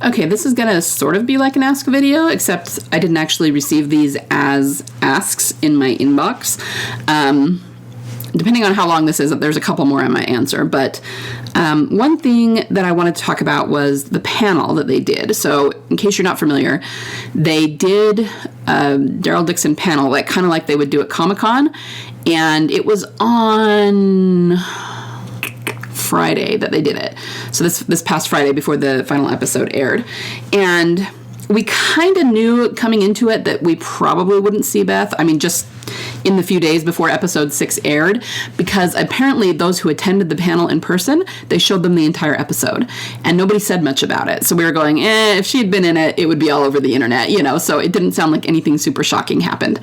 Okay, this is going to sort of be like an ask video, except I didn't actually receive these as asks in my inbox. Depending on how long this is, there's a couple more I might answer. But one thing that I wanted to talk about was the panel that they did. So in case you're not familiar, they did Daryl Dixon Panel, like kind of like they would do at Comic-Con. And it was on Friday that they did it. So this past Friday before the final episode aired. And we kind of knew coming into it that we probably wouldn't see Beth. I mean, just in the few days before episode 6 aired, because apparently those who attended the panel in person, they showed them the entire episode and nobody said much about it. So we were going, if she had been in it, it would be all over the internet, so it didn't sound like anything super shocking happened.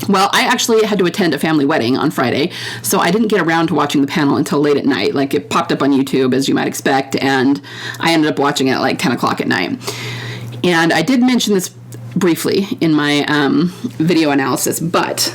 Well, I actually had to attend a family wedding on Friday, so I didn't get around to watching the panel until late at night. Like, it popped up on YouTube, as you might expect, and I ended up watching it at like 10 o'clock at night. And I did mention this briefly in my video analysis, but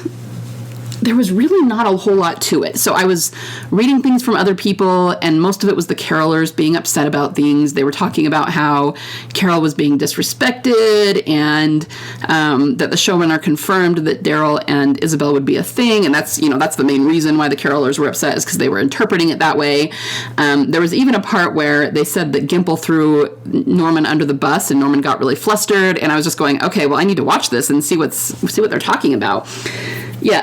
there was really not a whole lot to it. So I was reading things from other people, and most of it was the carolers being upset about things. They were talking about how Carol was being disrespected, and that the showrunner confirmed that Daryl and Isabel would be a thing, and that's the main reason why the carolers were upset, is because they were interpreting it that way. There was even a part where they said that Gimple threw Norman under the bus, and Norman got really flustered, and I was just going, okay, well, I need to watch this and see what they're talking about. Yeah.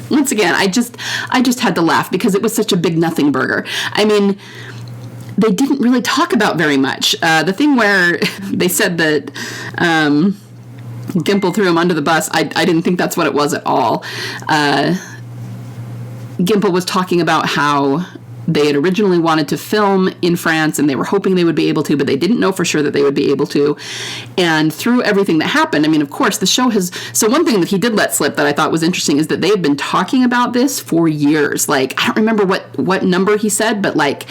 Once again, I just had to laugh because it was such a big nothing burger. I mean, they didn't really talk about very much. The thing where they said that Gimple threw him under the bus, I didn't think that's what it was at all. Gimple was talking about how they had originally wanted to film in France, and they were hoping they would be able to, but they didn't know for sure that they would be able to. And through everything that happened, I mean, of course, the show has... So one thing that he did let slip that I thought was interesting is that they had been talking about this for years. Like, I don't remember what number he said, but like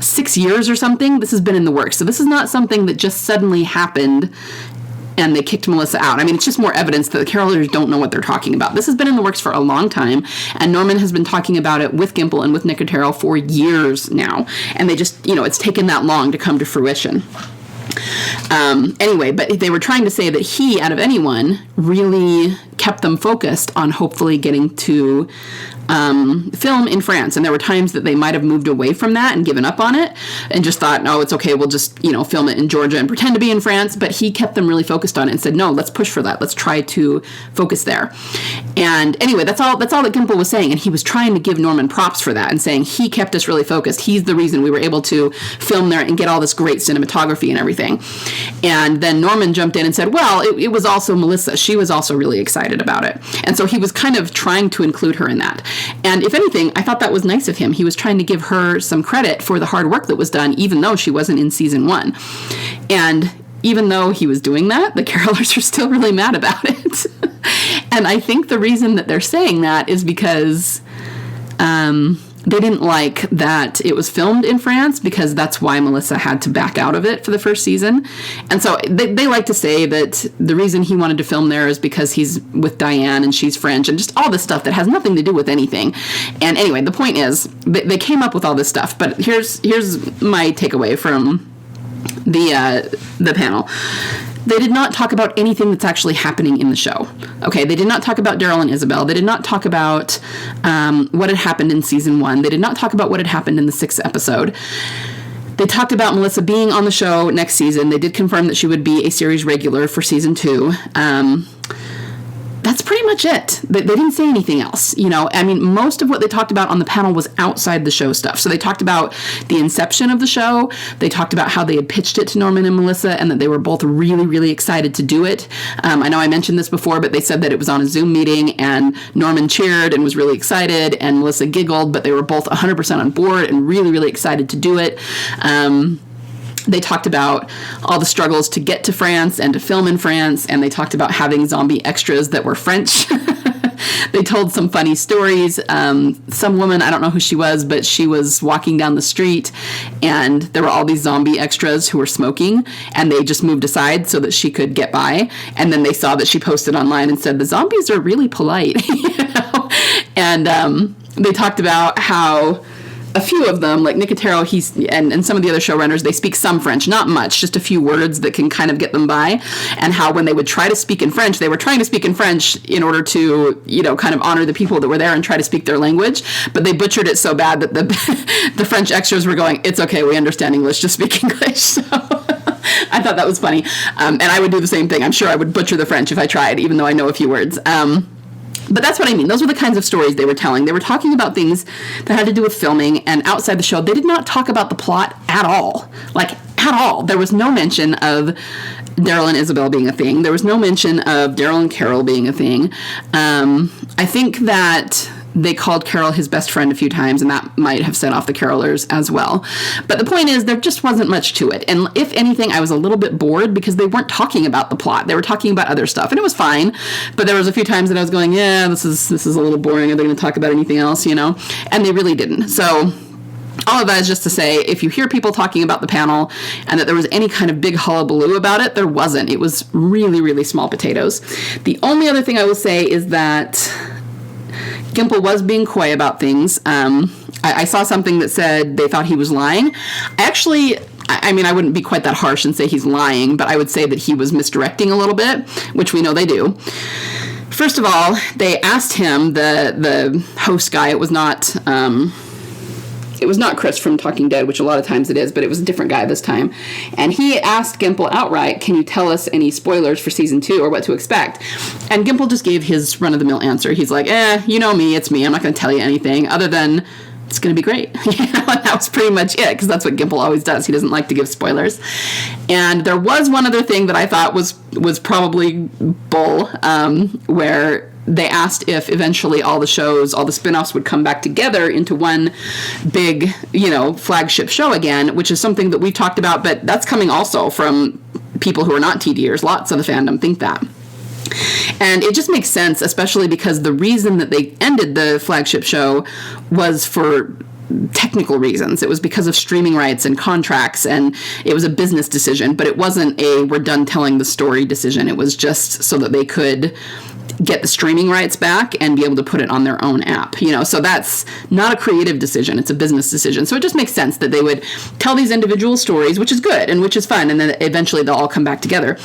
6 years or something, this has been in the works. So this is not something that just suddenly happened and they kicked Melissa out. I mean, it's just more evidence that the carolers don't know what they're talking about. This has been in the works for a long time, and Norman has been talking about it with Gimple and with Nicotero for years now, and they just, it's taken that long to come to fruition. Anyway, but they were trying to say that he, out of anyone, really kept them focused on hopefully getting to film in France. And there were times that they might have moved away from that and given up on it and just thought, no, it's okay, we'll just, film it in Georgia and pretend to be in France. But he kept them really focused on it and said, no, let's push for that. Let's try to focus there. And anyway, that's all that Gimple was saying. And he was trying to give Norman props for that and saying he kept us really focused. He's the reason we were able to film there and get all this great cinematography and everything. And then Norman jumped in and said, well, it was also Melissa. She was also really excited about it. And so he was kind of trying to include her in that. And if anything, I thought that was nice of him. He was trying to give her some credit for the hard work that was done, even though she wasn't in season 1. And even though he was doing that, the carolers are still really mad about it. And I think the reason that they're saying that is because they didn't like that it was filmed in France, because that's why Melissa had to back out of it for the first season. And so they like to say that the reason he wanted to film there is because he's with Diane and she's French and just all this stuff that has nothing to do with anything. And anyway, the point is they came up with all this stuff. But here's my takeaway from the panel. They did not talk about anything that's actually happening in the show. Okay, they did not talk about Daryl and Isabel. They did not talk about what had happened in season 1. They did not talk about what had happened in the 6th episode. They talked about Melissa being on the show next season. They did confirm that she would be a series regular for season 2. That's pretty much it. They didn't say anything else. I mean, most of what they talked about on the panel was outside the show stuff. So they talked about the inception of the show. They talked about how they had pitched it to Norman and Melissa and that they were both really, really excited to do it. I know I mentioned this before, but they said that it was on a Zoom meeting and Norman cheered and was really excited and Melissa giggled, but they were both 100% on board and really, really excited to do it. They talked about all the struggles to get to France and to film in France, and they talked about having zombie extras that were French. They told some funny stories. Some woman, I don't know who she was, but she was walking down the street, and there were all these zombie extras who were smoking, and they just moved aside so that she could get by. And then they saw that she posted online and said, the zombies are really polite. And they talked about how a few of them, like Nicotero, and some of the other showrunners, they speak some French, not much, just a few words that can kind of get them by, and how when they would try to speak in French, they were trying to speak in French in order to, kind of honor the people that were there and try to speak their language, but they butchered it so bad that the French extras were going, it's okay, we understand English, just speak English. So I thought that was funny, and I would do the same thing. I'm sure I would butcher the French if I tried, even though I know a few words. But that's what I mean. Those were the kinds of stories they were telling. They were talking about things that had to do with filming, and outside the show, they did not talk about the plot at all. Like, at all. There was no mention of Daryl and Isabel being a thing. There was no mention of Daryl and Carol being a thing. I think that they called Carol his best friend a few times, and that might have set off the carolers as well. But the point is, there just wasn't much to it. And if anything, I was a little bit bored because they weren't talking about the plot. They were talking about other stuff, and it was fine. But there was a few times that I was going, yeah, this is a little boring. Are they going to talk about anything else, And they really didn't. So all of that is just to say, if you hear people talking about the panel and that there was any kind of big hullabaloo about it, there wasn't. It was really, really small potatoes. The only other thing I will say is that Gimple was being coy about things. I saw something that said they thought he was lying. I wouldn't be quite that harsh and say he's lying, but I would say that he was misdirecting a little bit, which we know they do. First of all, they asked him, the host guy, it was not Chris from Talking Dead, which a lot of times it is, but it was a different guy this time. And he asked Gimple outright, can you tell us any spoilers for season 2 or what to expect? And Gimple just gave his run-of-the-mill answer. He's like, you know me, it's me. I'm not going to tell you anything other than it's going to be great. And that was pretty much it, because that's what Gimple always does. He doesn't like to give spoilers. And there was one other thing that I thought was probably bull, where they asked if eventually all the spinoffs would come back together into one big, flagship show again, which is something that we've talked about, but that's coming also from people who are not TDers. Lots of the fandom think that. And it just makes sense, especially because the reason that they ended the flagship show was for technical reasons. It was because of streaming rights and contracts, and it was a business decision, but it wasn't a we're done telling the story decision. It was just so that they could get the streaming rights back and be able to put it on their own app, so that's not a creative decision, it's a business decision. So it just makes sense that they would tell these individual stories, which is good and which is fun, and then eventually they'll all come back together.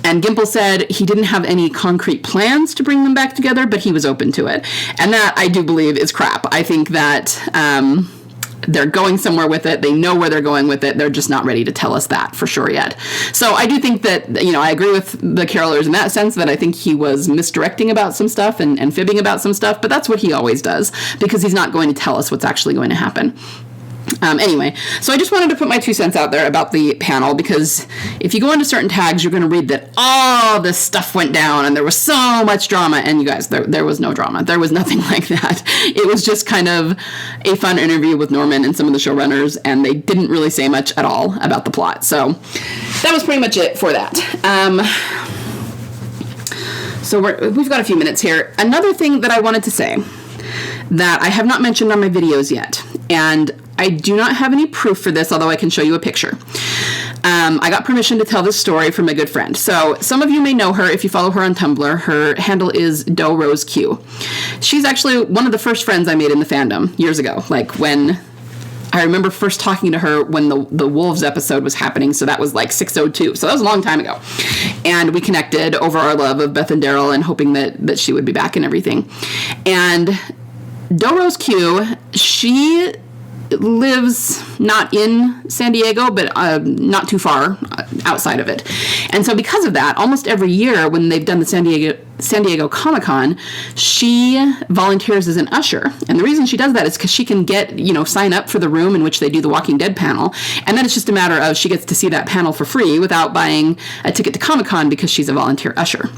And Gimple said he didn't have any concrete plans to bring them back together, but he was open to it. And that, I do believe, is crap. I think that they're going somewhere with it. They know where they're going with it. They're just not ready to tell us that for sure yet. So I do think that, I agree with the carolers in that sense, that I think he was misdirecting about some stuff and fibbing about some stuff, but that's what he always does, because he's not going to tell us what's actually going to happen. Anyway, so I just wanted to put my 2 cents out there about the panel, because if you go into certain tags, you're going to read that all this stuff went down and there was so much drama. And you guys, there was no drama. There was nothing like that. It was just kind of a fun interview with Norman and some of the showrunners, and they didn't really say much at all about the plot. So that was pretty much it for that. So we've got a few minutes here. Another thing that I wanted to say that I have not mentioned on my videos yet, and I do not have any proof for this, although I can show you a picture. I got permission to tell this story from a good friend. So some of you may know her if you follow her on Tumblr. Her handle is Doe Rose Q. She's actually one of the first friends I made in the fandom years ago, like when I remember first talking to her when the Wolves episode was happening, so that was like 602. So that was a long time ago. And we connected over our love of Beth and Daryl and hoping that she would be back and everything. And Doe Rose Q, she lives not in San Diego, but not too far outside of it. And so because of that, almost every year when they've done the San Diego Comic-Con, she volunteers as an usher. And the reason she does that is because she can get, sign up for the room in which they do the Walking Dead panel. And then it's just a matter of she gets to see that panel for free without buying a ticket to Comic-Con because she's a volunteer usher.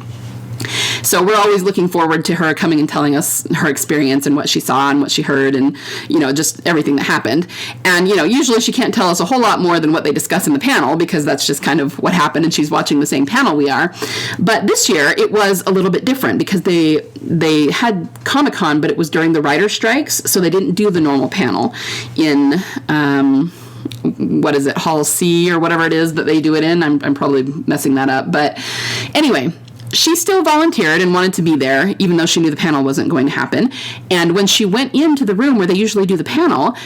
So we're always looking forward to her coming and telling us her experience and what she saw and what she heard and, just everything that happened. And, usually she can't tell us a whole lot more than what they discuss in the panel because that's just kind of what happened and she's watching the same panel we are. But this year it was a little bit different because they had Comic-Con, but it was during the writer strikes, so they didn't do the normal panel in Hall C or whatever it is that they do it in. I'm probably messing that up. But anyway, she still volunteered and wanted to be there, even though she knew the panel wasn't going to happen. And when she went into the room where they usually do the panel,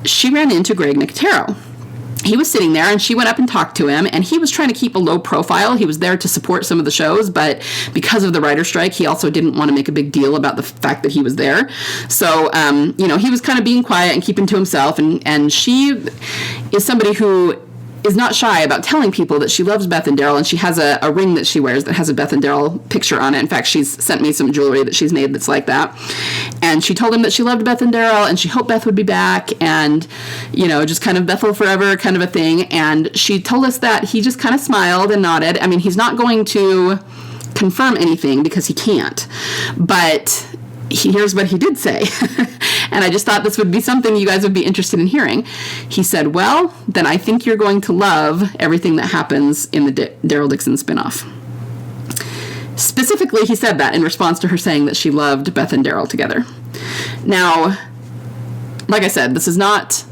she ran into Greg Nicotero. He was sitting there, and she went up and talked to him, and he was trying to keep a low profile. He was there to support some of the shows, but because of the writer's strike, he also didn't want to make a big deal about the fact that he was there. So, he was kind of being quiet and keeping to himself, and she is somebody who is not shy about telling people that she loves Beth and Daryl, and she has a ring that she wears that has a Beth and Daryl picture on it. In fact, she's sent me some jewelry that she's made that's like that. And she told him that she loved Beth and Daryl, and she hoped Beth would be back, and, just kind of Bethel forever kind of a thing. And she told us that he just kind of smiled and nodded. I mean, he's not going to confirm anything because he can't, but here's what he did say. And I just thought this would be something you guys would be interested in hearing. He said, well, then I think you're going to love everything that happens in the Daryl Dixon spinoff. Specifically, he said that in response to her saying that she loved Beth and Daryl together. Now, like I said, this is not...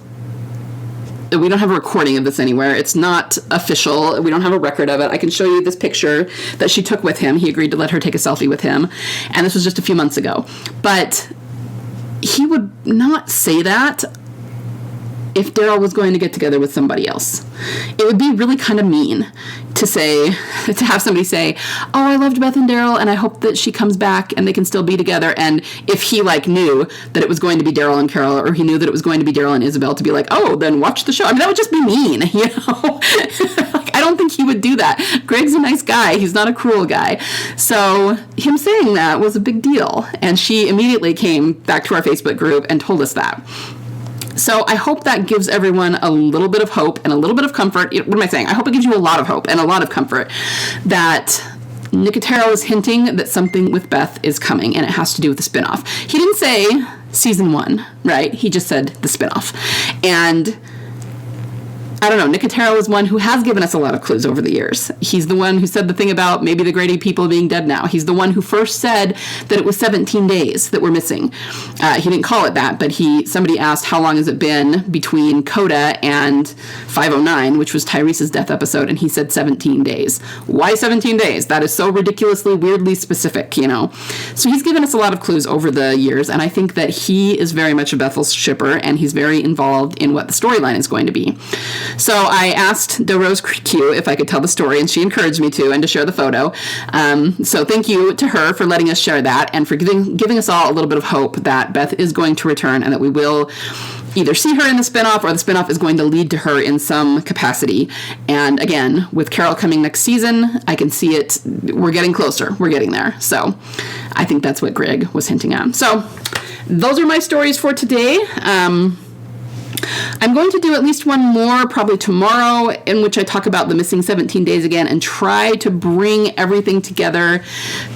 We don't have a recording of this anywhere. It's not official. We don't have a record of it. I can show you this picture that she took with him. He agreed to let her take a selfie with him. And this was just a few months ago. But he would not say that if Daryl was going to get together with somebody else. It would be really kind of mean to have somebody say, oh, I loved Beth and Daryl, and I hope that she comes back and they can still be together. And if he knew that it was going to be Daryl and Carol, or he knew that it was going to be Daryl and Isabel, to be like, oh, then watch the show. I mean, that would just be mean, I don't think he would do that. Greg's a nice guy. He's not a cruel guy. So him saying that was a big deal. And she immediately came back to our Facebook group and told us that. So I hope that gives everyone a little bit of hope and a little bit of comfort. What am I saying? I hope it gives you a lot of hope and a lot of comfort that Nicotero is hinting that something with Beth is coming, and it has to do with the spinoff. He didn't say season 1, right? He just said the spinoff. And I don't know, Nicotero is one who has given us a lot of clues over the years. He's the one who said the thing about maybe the Grady people being dead now. He's the one who first said that it was 17 days that were missing. He didn't call it that, but somebody asked how long has it been between Coda and 509, which was Tyrese's death episode, and he said 17 days. Why 17 days? That is so ridiculously, weirdly specific, So he's given us a lot of clues over the years, and I think that he is very much a Bethel's shipper, and he's very involved in what the storyline is going to be. So I asked Rose Q if I could tell the story, and she encouraged me to, and to share the photo. So thank you to her for letting us share that, and for giving us all a little bit of hope that Beth is going to return, and that we will either see her in the spinoff, or the spinoff is going to lead to her in some capacity. And again, with Carol coming next season, I can see it. We're getting closer. We're getting there. So I think that's what Greg was hinting at. So those are my stories for today. I'm going to do at least one more, probably tomorrow, in which I talk about the missing 17 days again and try to bring everything together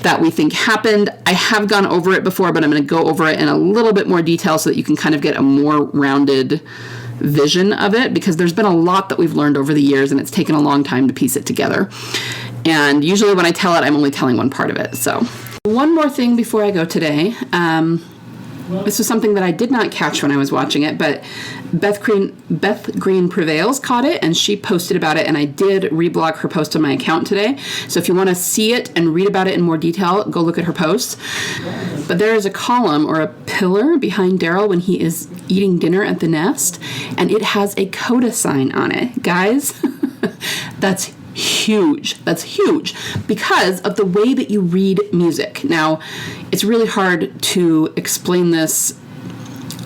that we think happened. I have gone over it before, but I'm going to go over it in a little bit more detail so that you can kind of get a more rounded vision of it, because there's been a lot that we've learned over the years, and it's taken a long time to piece it together. And usually when I tell it, I'm only telling one part of it. So one more thing before I go today. This was something that I did not catch when I was watching it, but Beth Green Prevails caught it, and she posted about it, and I did reblog her post on my account today. So if you want to see it and read about it in more detail, go look at her posts. But there is a column or a pillar behind Daryl when he is eating dinner at the nest, and it has a coda sign on it. Guys, that's huge. That's huge because of the way that you read music. Now, it's really hard to explain this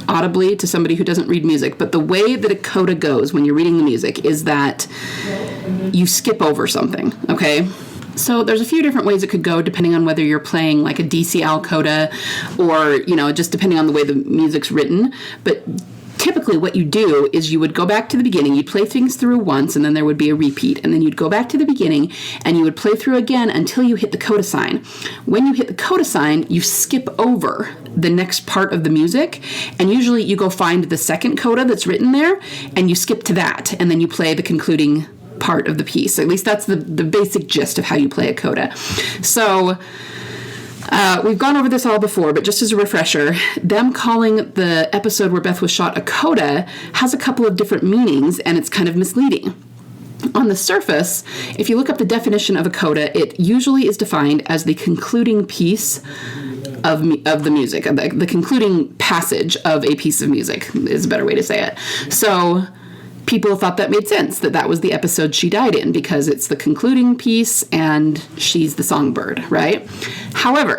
audibly to somebody who doesn't read music, but the way that a coda goes when you're reading the music is that you skip over something, okay? So there's a few different ways it could go depending on whether you're playing like a DCL coda or, just depending on the way the music's written. But typically what you do is you would go back to the beginning, you'd play things through once, and then there would be a repeat, and then you'd go back to the beginning, and you would play through again until you hit the coda sign. When you hit the coda sign, you skip over the next part of the music, and usually you go find the second coda that's written there, and you skip to that, and then you play the concluding part of the piece. At least that's the basic gist of how you play a coda. So we've gone over this all before, but just as a refresher, them calling the episode where Beth was shot a coda has a couple of different meanings, and it's kind of misleading. On the surface, if you look up the definition of a coda, it usually is defined as the concluding piece of the music, the concluding passage of a piece of music is a better way to say it. So people thought that made sense, that was the episode she died in, because it's the concluding piece and she's the songbird, right? However,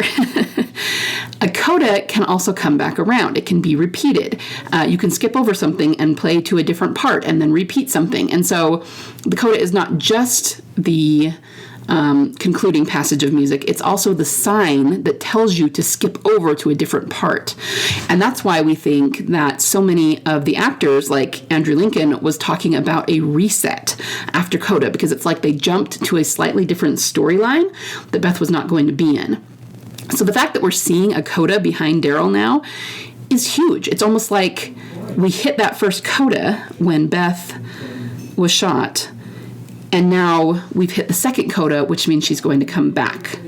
a coda can also come back around. It can be repeated. You can skip over something and play to a different part and then repeat something. And so the coda is not just the concluding passage of music, it's also the sign that tells you to skip over to a different part. And that's why we think that so many of the actors, like Andrew Lincoln, was talking about a reset after coda, because it's like they jumped to a slightly different storyline that Beth was not going to be in. So the fact that we're seeing a coda behind Daryl now is huge. It's almost like we hit that first coda when Beth was shot, and now we've hit the second coda, which means she's going to come back.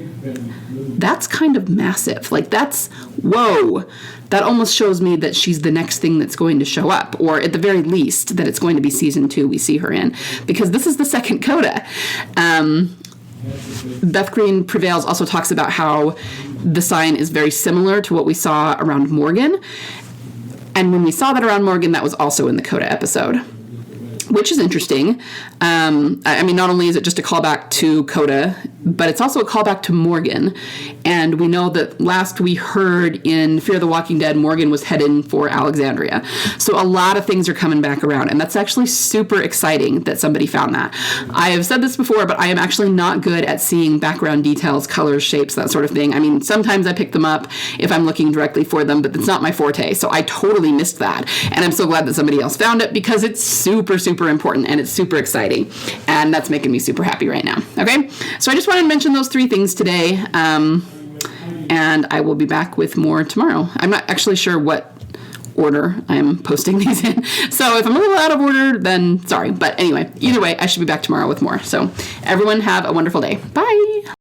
That's kind of massive. Like, that's, whoa. That almost shows me that she's the next thing that's going to show up, or at the very least, that it's going to be season 2 we see her in, because this is the second coda. Beth Green Prevails also talks about how the sign is very similar to what we saw around Morgan. And when we saw that around Morgan, that was also in the coda episode, which is interesting. I mean, not only is it just a callback to coda, but it's also a callback to Morgan. And we know that last we heard in Fear the Walking Dead, Morgan was heading for Alexandria. So a lot of things are coming back around, and that's actually super exciting that somebody found that. I have said this before, but I am actually not good at seeing background details, colors, shapes, that sort of thing. I mean, sometimes I pick them up if I'm looking directly for them, but it's not my forte. So I totally missed that. And I'm so glad that somebody else found it, because it's super, super important and it's super exciting. And that's making me super happy right now. Okay. So I just wanted to mention those 3 things today. And I will be back with more tomorrow. I'm not actually sure what order I'm posting these in. So if I'm a little out of order, then sorry. But anyway, either way, I should be back tomorrow with more. So everyone have a wonderful day. Bye.